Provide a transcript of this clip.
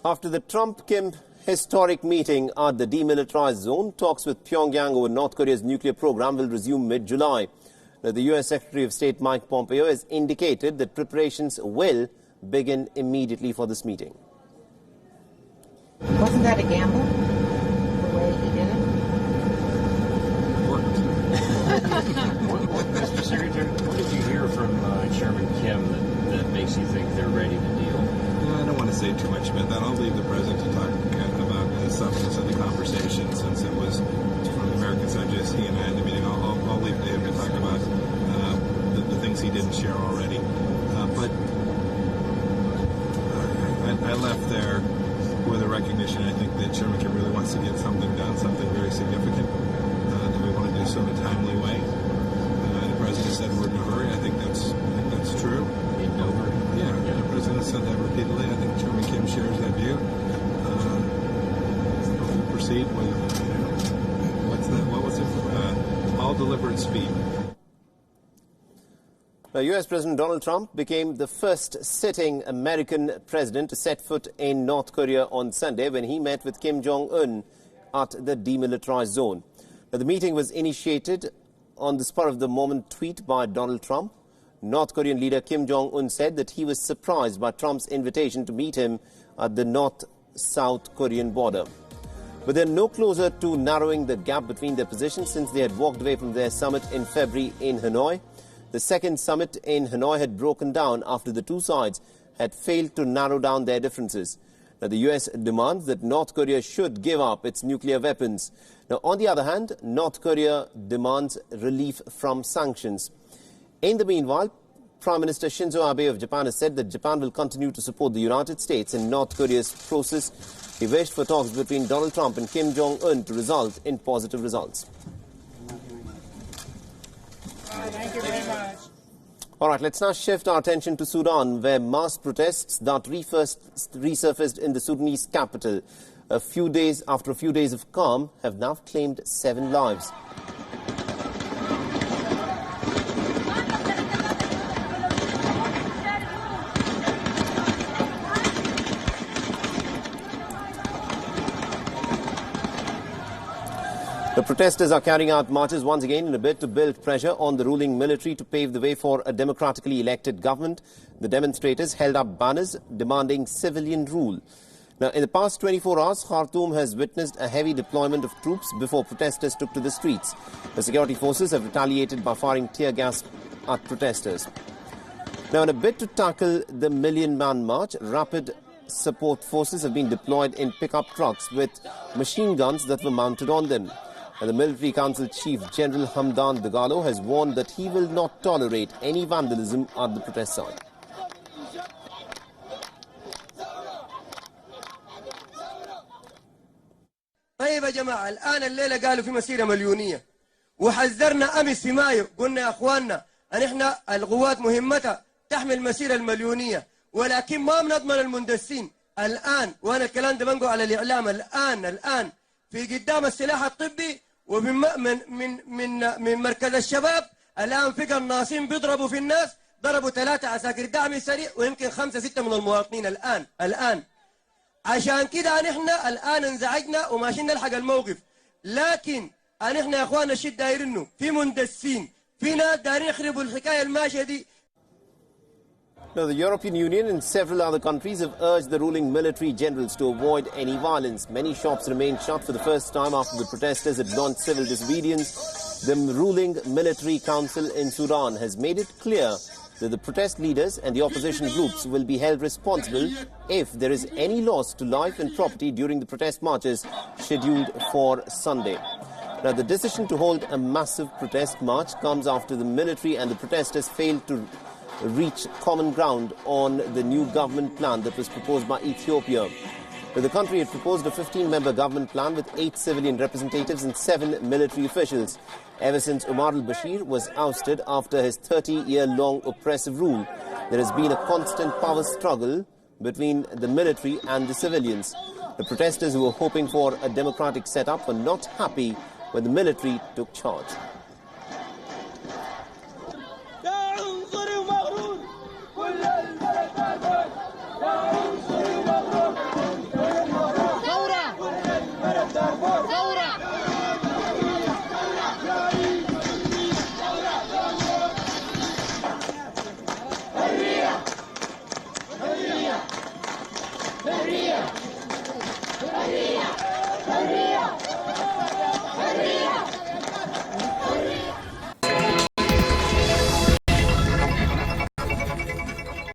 After the Trump-Kim historic meeting at the demilitarized zone, talks with Pyongyang over North Korea's nuclear program will resume mid-July. Now, the U.S. Secretary of State Mike Pompeo has indicated that preparations will begin immediately for this meeting. Wasn't that a gamble, the way he did it? Mr. Secretary, what did you hear from Chairman Kim that makes you think they're ready to deal? I don't want to say too much about that. I'll leave the President to talk about the substance of the conversation, since it was from the American side, just he and I had the meeting. I'll leave it to him to talk about the things he didn't share already. But I left there with a recognition, I think, that Chairman Kim really wants to get something done, something very significant, that we want to do so in a timely way. The President said we're in a hurry. I think that's true. In no hurry? Yeah, the President said that repeatedly. I think Chairman Kim shares that view. We'll proceed with, what was it? All deliberate speed. Now, U.S. President Donald Trump became the first sitting American president to set foot in North Korea on Sunday when he met with Kim Jong-un at the demilitarized zone. Now, the meeting was initiated on the spur-of-the-moment tweet by Donald Trump. North Korean leader Kim Jong-un said that he was surprised by Trump's invitation to meet him at the North-South Korean border. But they're no closer to narrowing the gap between their positions since they had walked away from their summit in February in Hanoi. The second summit in Hanoi had broken down after the two sides had failed to narrow down their differences. Now, the U.S. demands that North Korea should give up its nuclear weapons. Now, on the other hand, North Korea demands relief from sanctions. In the meanwhile, Prime Minister Shinzo Abe of Japan has said that Japan will continue to support the United States in North Korea's process. He wished for talks between Donald Trump and Kim Jong-un to result in positive results. Thank you very much. All right, let's now shift our attention to Sudan, where mass protests that resurfaced in the Sudanese capital after a few days of calm have now claimed 7 lives. The protesters are carrying out marches once again in a bid to build pressure on the ruling military to pave the way for a democratically elected government. The demonstrators held up banners demanding civilian rule. Now, in the past 24 hours, Khartoum has witnessed a heavy deployment of troops before protesters took to the streets. The security forces have retaliated by firing tear gas at protesters. Now, in a bid to tackle the million-man march, rapid support forces have been deployed in pickup trucks with machine guns that were mounted on them. And the Military Council Chief General Hamdan Dagalo has warned that he will not tolerate any vandalism at the protest site. طيب يا جماعة الآن الليلة قالوا في مسيرة مليونية وحذرنا أمس في مايو قلنا يا أخواننا أن إحنا القوات مهمتها تحمل المسيرة المليونية ولكن ما بنضمن المندسين الآن وأنا الكلام ده بنقول على الإعلام الآن في قدام السلاح الطبي من مركز الشباب الآن في قناصين بيضربوا في الناس ضربوا 3 عساكر دعم سريع ويمكن 5-6 من المواطنين الآن عشان كده نحن الآن انزعجنا وماشيين نلحق الموقف لكن نحن يا اخواننا الشيء داير انه في مندسين في ناس دايرين يخربوا الحكايه الماشيه دي. Now, the European Union and several other countries have urged the ruling military generals to avoid any violence. Many shops remained shut for the first time after the protesters had launched civil disobedience. The ruling military council in Sudan has made it clear that the protest leaders and the opposition groups will be held responsible if there is any loss to life and property during the protest marches scheduled for Sunday. Now, the decision to hold a massive protest march comes after the military and the protesters failed to reach common ground on the new government plan that was proposed by Ethiopia. The country had proposed a 15-member government plan with 8 civilian representatives and 7 military officials. Ever since Omar al-Bashir was ousted after his 30-year-long oppressive rule, there has been a constant power struggle between the military and the civilians. The protesters who were hoping for a democratic setup were not happy when the military took charge. حرية